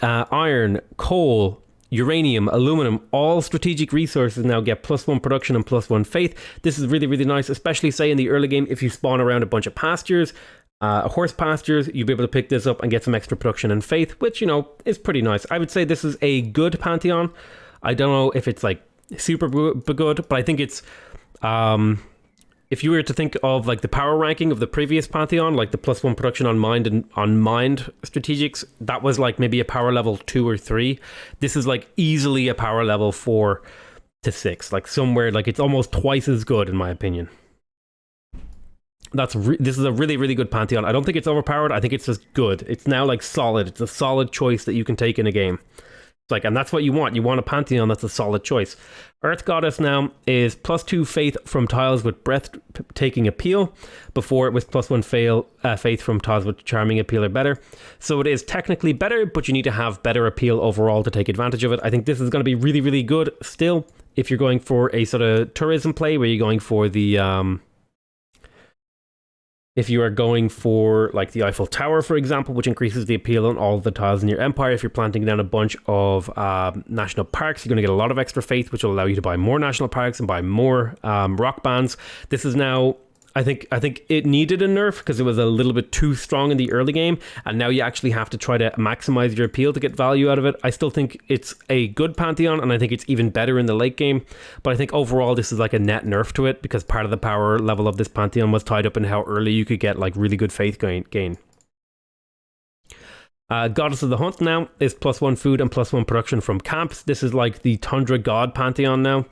iron, coal, uranium, aluminum. All strategic resources now get +1 production and +1 faith. This is really, really nice, especially say in the early game if you spawn around a bunch of pastures. Horse pastures, you'll be able to pick this up and get some extra production and faith, which, is pretty nice. I would say this is a good Pantheon. I don't know if it's like super good, but I think it's, if you were to think of like the power ranking of the previous Pantheon, like the +1 production on mind and on mind strategics, that was like maybe a power level 2 or 3. This is like easily a power level 4 to 6, like somewhere, like it's almost twice as good in my opinion. This is a really, really good Pantheon. I don't think it's overpowered. I think it's just good. It's now like solid. It's a solid choice that you can take in a game. Like, and that's what you want. You want a Pantheon that's a solid choice. Earth Goddess now is +2 faith from tiles with breathtaking appeal. Before it was +1 faith from tiles with charming appeal or better. So it is technically better, but you need to have better appeal overall to take advantage of it. I think this is going to be really, really good still if you're going for a sort of tourism play where you're going for the... If you are going for like the Eiffel Tower, for example, which increases the appeal on all of the tiles in your empire. If you're planting down a bunch of national parks, you're going to get a lot of extra faith, which will allow you to buy more national parks and buy more rock bands. This is now, I think it needed a nerf because it was a little bit too strong in the early game, and now you actually have to try to maximize your appeal to get value out of it. I still think it's a good Pantheon, and I think it's even better in the late game, but I think overall this is like a net nerf to it because part of the power level of this Pantheon was tied up in how early you could get like really good faith gain. Goddess of the Hunt now is +1 food and +1 production from camps. This is like the Tundra God Pantheon now.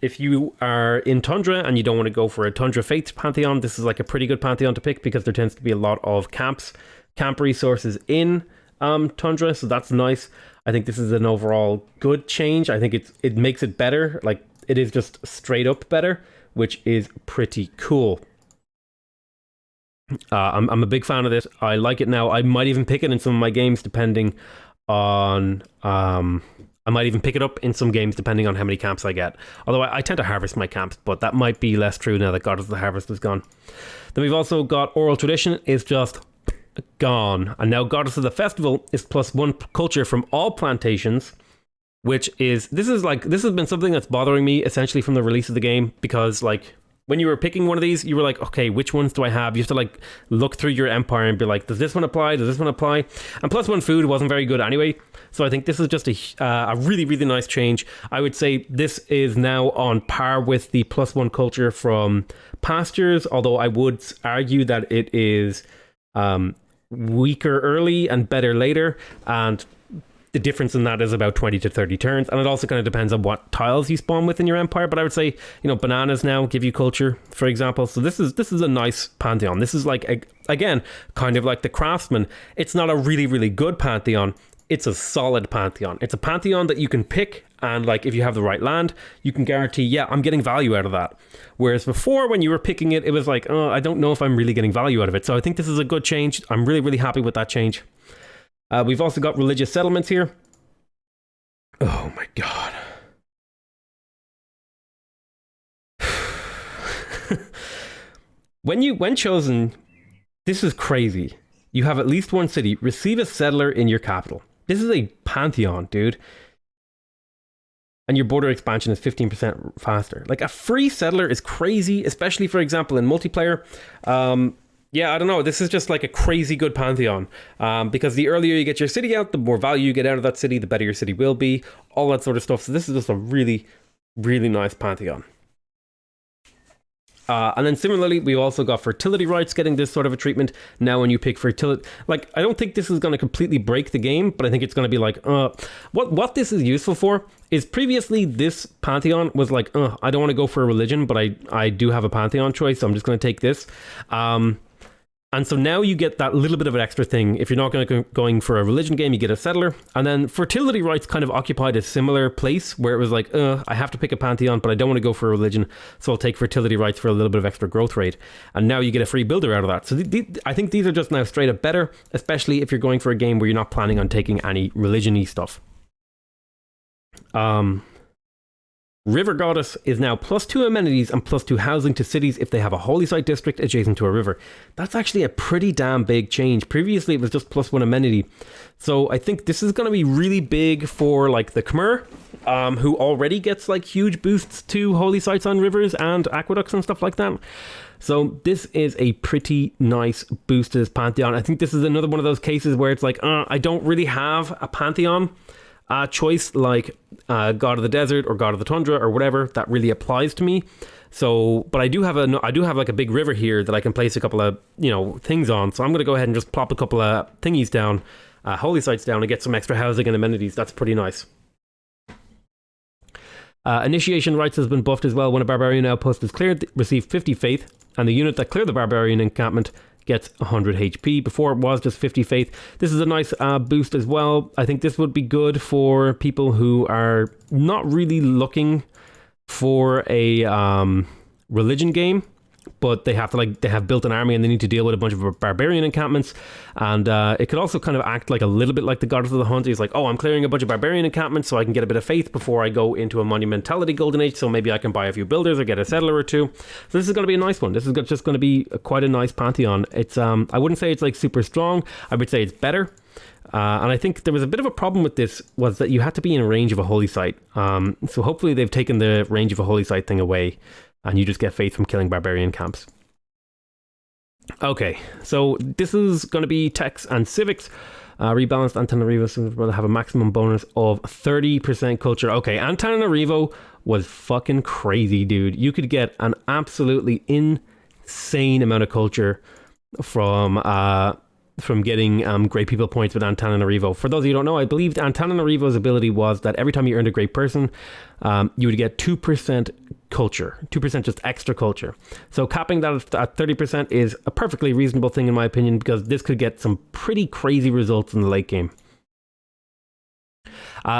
If you are in Tundra and you don't want to go for a Tundra Faith Pantheon, this is like a pretty good Pantheon to pick because there tends to be a lot of camp resources in Tundra, so that's nice. I think this is an overall good change. I think it makes it better. Like, it is just straight up better, which is pretty cool. I'm a big fan of this. I like it now. I might even pick it in some of my games depending on... I might even pick it up in some games depending on how many camps I get. Although I tend to harvest my camps, but that might be less true now that Goddess of the Harvest is gone. Then we've also got Oral Tradition is just gone. And now Goddess of the Festival is +1 culture from all plantations, which is... This has been something that's bothering me essentially from the release of the game because, like... When you were picking one of these, you were like, okay, which ones do I have? You have to like look through your empire and be like, does this one apply? Does this one apply? And +1 food wasn't very good anyway. So I think this is just a really, really nice change. I would say this is now on par with the +1 culture from pastures, although I would argue that it is weaker early and better later. And the difference in that is about 20 to 30 turns, and it also kind of depends on what tiles you spawn with in your empire. But I would say, bananas now give you culture, for example. So this is a nice Pantheon. This is like, again, kind of like the Craftsman. It's not a really, really good Pantheon. It's a solid Pantheon. It's a Pantheon that you can pick and like if you have the right land, you can guarantee, yeah, I'm getting value out of that. Whereas before, when you were picking it, it was like, oh, I don't know if I'm really getting value out of it. So I think this is a good change. I'm really, really happy with that change. We've also got religious settlements here. Oh my god. When chosen, this is crazy. You have at least one city. Receive a settler in your capital. This is a Pantheon, dude. And your border expansion is 15% faster. Like, a free settler is crazy, especially, for example, in multiplayer. Yeah, I don't know. This is just like a crazy good Pantheon. Because the earlier you get your city out, the more value you get out of that city, the better your city will be. All that sort of stuff. So this is just a really, really nice Pantheon. And then similarly, we've also got fertility rights getting this sort of a treatment. Now when you pick fertility, like, I don't think this is going to completely break the game, but I think it's going to be like, what this is useful for is previously this Pantheon was like, I don't want to go for a religion, but I do have a Pantheon choice, so I'm just going to take this. And so now you get that little bit of an extra thing. If you're not going for a religion game, you get a settler. And then fertility rights kind of occupied a similar place where it was like, I have to pick a Pantheon, but I don't want to go for a religion, so I'll take fertility rights for a little bit of extra growth rate. And now you get a free builder out of that. So I think these are just now straight up better, especially if you're going for a game where you're not planning on taking any religion-y stuff. River Goddess is now +2 amenities and +2 housing to cities if they have a holy site district adjacent to a river. That's actually a pretty damn big change. Previously, it was just +1 amenity. So I think this is going to be really big for like the Khmer, who already gets like huge boosts to holy sites on rivers and aqueducts and stuff like that. So this is a pretty nice boost to this Pantheon. I think this is another one of those cases where it's like, I don't really have a Pantheon choice like God of the Desert or God of the Tundra or whatever that really applies to me. So, but I do have like a big river here that I can place a couple of things on. So I'm going to go ahead and just plop a couple of thingies down, holy sites down, and get some extra housing and amenities. That's pretty nice. Initiation rights has been buffed as well. When a barbarian outpost is cleared, receive 50 faith, and the unit that cleared the barbarian encampment gets 100 HP. Before it was just 50 faith. This is a nice boost as well. I think this would be good for people who are not really looking for a religion game, but they have built an army and they need to deal with a bunch of barbarian encampments. And it could also kind of act like a little bit like the Goddess of the Hunt. He's like, oh, I'm clearing a bunch of barbarian encampments so I can get a bit of faith before I go into a monumentality golden age, so maybe I can buy a few builders or get a settler or two. So this is going to be a nice one. This is just going to be quite a nice Pantheon. It's I wouldn't say it's like super strong. I would say it's better. And I think there was a bit of a problem with this, was that you had to be in range of a holy site. So hopefully they've taken the range of a holy site thing away, and you just get faith from killing barbarian camps. Okay, so this is going to be techs and civics. Rebalanced Antananarivo will have a maximum bonus of 30% culture. Okay, Antananarivo was fucking crazy, dude. You could get an absolutely insane amount of culture from getting great people points with Antananarivo. For those of you who don't know, I believe Antananarivo's ability was that every time you earned a great person, you would get 2% culture, 2% just extra culture. So capping that at 30% is a perfectly reasonable thing in my opinion, because this could get some pretty crazy results in the late game.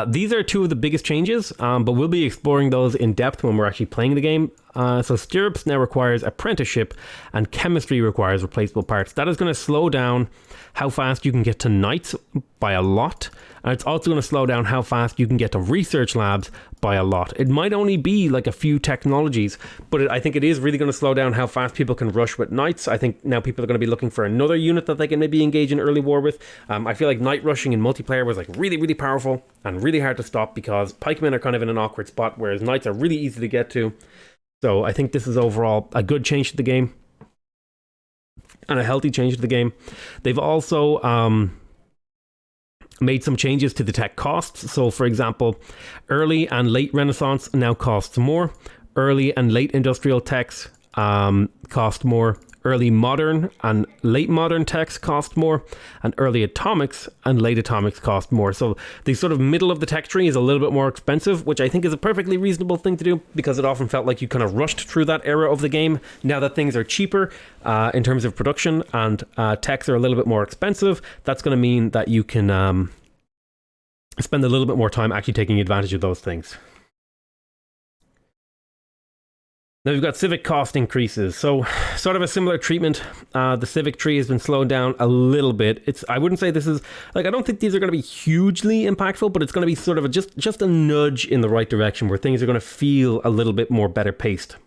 These are two of the biggest changes, but we'll be exploring those in depth when we're actually playing the game. So stirrups now requires apprenticeship, and chemistry requires replaceable parts. That is going to slow down how fast you can get to knights by a lot, and it's also going to slow down how fast you can get to research labs by a lot. It might only be like a few technologies, but I think it is really going to slow down how fast people can rush with knights. I think now people are going to be looking for another unit that they can maybe engage in early war with. I feel like knight rushing in multiplayer was like really, really powerful and really hard to stop, because pikemen are kind of in an awkward spot, whereas knights are really easy to get to. So I think this is overall a good change to the game, and a healthy change to the game. They've also made some changes to the tech costs. So for example, early and late Renaissance now costs more. Early and late industrial techs cost more. Early modern and late modern techs cost more, and early atomics and late atomics cost more. So the sort of middle of the tech tree is a little bit more expensive, which I think is a perfectly reasonable thing to do, because it often felt like you kind of rushed through that era of the game. Now that things are cheaper in terms of production, and techs are a little bit more expensive, that's going to mean that you can spend a little bit more time actually taking advantage of those things. Now we've got civic cost increases. So sort of a similar treatment. The civic tree has been slowed down a little bit. I wouldn't say this is, like, I don't think these are going to be hugely impactful, but it's going to be sort of just a nudge in the right direction where things are going to feel a little bit more better paced.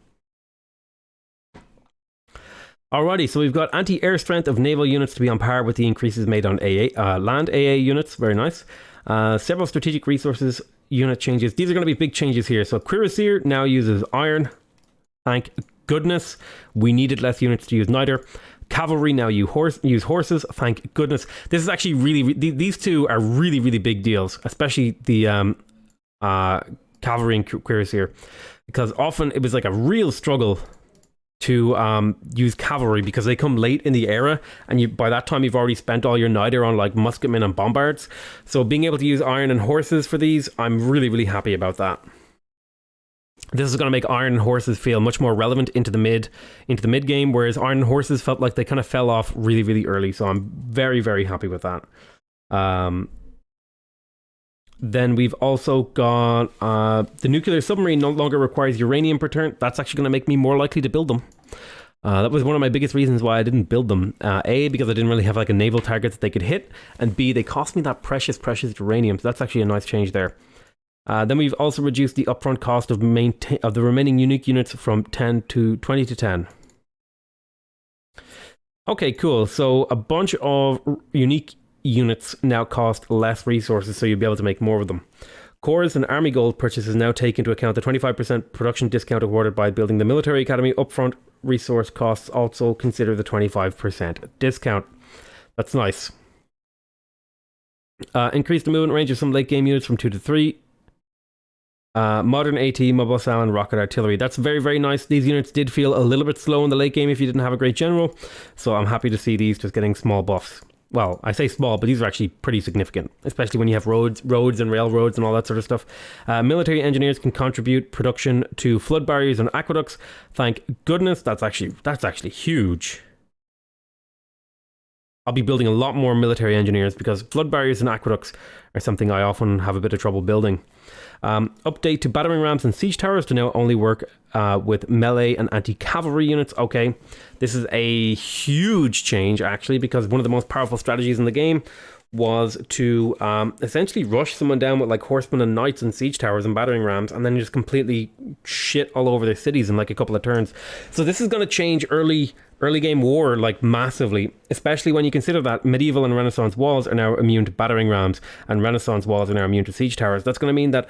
Alrighty, so we've got anti-air strength of naval units to be on par with the increases made on land AA units. Very nice. Several strategic resources unit changes. These are going to be big changes here. So Cuirassier now uses iron. Thank goodness. We needed less units to use neither. Cavalry now use horses. Thank goodness. This is actually these two are really, really big deals, especially the cavalry and cuirassier, because often it was like a real struggle to use cavalry because they come late in the era, and by that time you've already spent all your niter on like musketmen and bombards. So being able to use iron and horses for these, I'm really, really happy about that. This is going to make iron and horses feel much more relevant into the mid game, whereas iron and horses felt like they kind of fell off really, really early. So I'm very, very happy with that. Then we've also got the nuclear submarine no longer requires uranium per turn. That's actually going to make me more likely to build them. That was one of my biggest reasons why I didn't build them. A, because I didn't really have like a naval target that they could hit, and B, they cost me that precious uranium. So that's actually a nice change there. Then we've also reduced the upfront cost of the remaining unique units from 20 to 10. Okay, cool. So a bunch of unique units now cost less resources, so you'll be able to make more of them. Corps and Army Gold purchases now take into account the 25% production discount awarded by building the military academy. Upfront resource costs also consider the 25% discount. That's nice. Increase the movement range of some late game units from 2 to 3. Modern AT, mobile SAL, and rocket artillery. That's very, very nice. These units did feel a little bit slow in the late game if you didn't have a great general, so I'm happy to see these just getting small buffs. Well, I say small, but these are actually pretty significant, especially when you have roads and railroads and all that sort of stuff. Military engineers can contribute production to flood barriers and aqueducts. Thank goodness. That's actually huge. I'll be building a lot more military engineers because flood barriers and aqueducts are something I often have a bit of trouble building. Update to battering rams and siege towers to now only work with melee and anti-cavalry units. Okay, this is a huge change actually, because one of the most powerful strategies in the game was to essentially rush someone down with like horsemen and knights and siege towers and battering rams, and then just completely shit all over their cities in like a couple of turns. So this is going to change early game war like massively, especially when you consider that medieval and Renaissance walls are now immune to battering rams and Renaissance walls are now immune to siege towers. That's going to mean that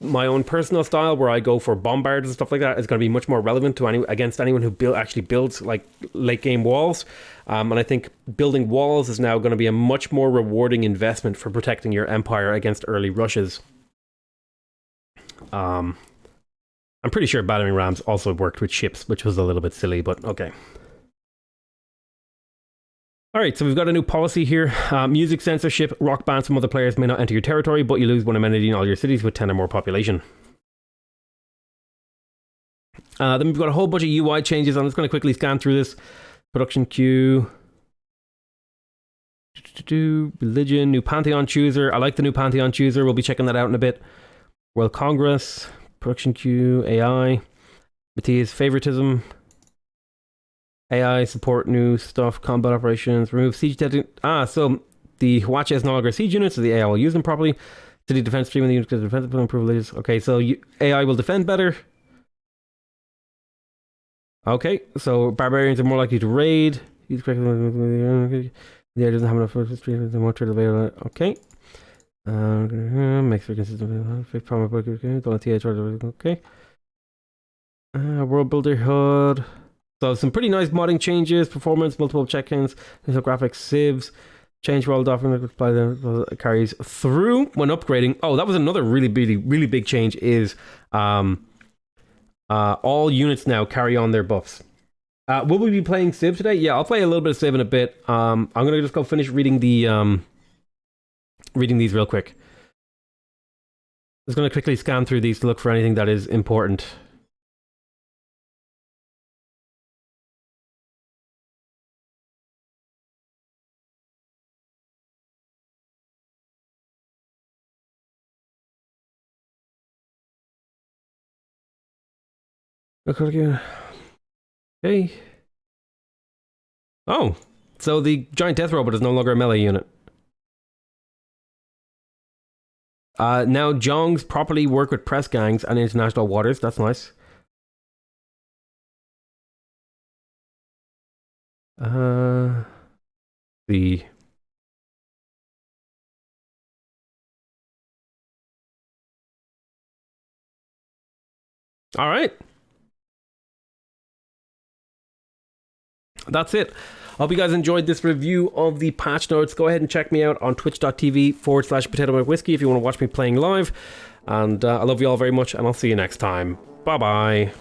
my own personal style, where I go for bombards and stuff like that, is going to be much more relevant to against anyone who actually builds like late game walls. And I think building walls is now going to be a much more rewarding investment for protecting your empire against early rushes. I'm pretty sure battering rams also worked with ships, which was a little bit silly, but okay. Alright, so we've got a new policy here. Music censorship. Rock bands from other players may not enter your territory, but you lose one amenity in all your cities with 10 or more population. Then we've got a whole bunch of UI changes. I'm just going to quickly scan through this. Production queue. Religion. New Pantheon chooser. I like the new Pantheon chooser. We'll be checking that out in a bit. World Congress. Production queue. AI. Matthias favoritism. AI support new stuff, combat operations, remove siege so the Hwacha is no longer siege units, so the AI will use them properly. City defense stream in the unit because defensive privileges. Okay, so AI will defend better. Okay, so barbarians are more likely to raid. Use correct. The AI doesn't have enough history. The more trade available. Okay. Makes for consistent. Okay. World Builder HUD. So some pretty nice modding changes, performance, multiple check-ins, graphics, civs, change world offering apply the carries through when upgrading. Oh, that was another really big change is all units now carry on their buffs. Will we be playing Civ today? Yeah, I'll play a little bit of Civ in a bit. I'm gonna just go finish reading the reading these real quick. I'm just gonna quickly scan through these to look for anything that is important. Okay. Oh, so the giant death robot is no longer a melee unit. Now Jongs properly work with press gangs and international waters. That's nice. The all right. That's it. I hope you guys enjoyed this review of the patch notes. Go ahead and check me out on twitch.tv/PotatoMcWhiskey if you want to watch me playing live. And I love you all very much, and I'll see you next time. Bye bye.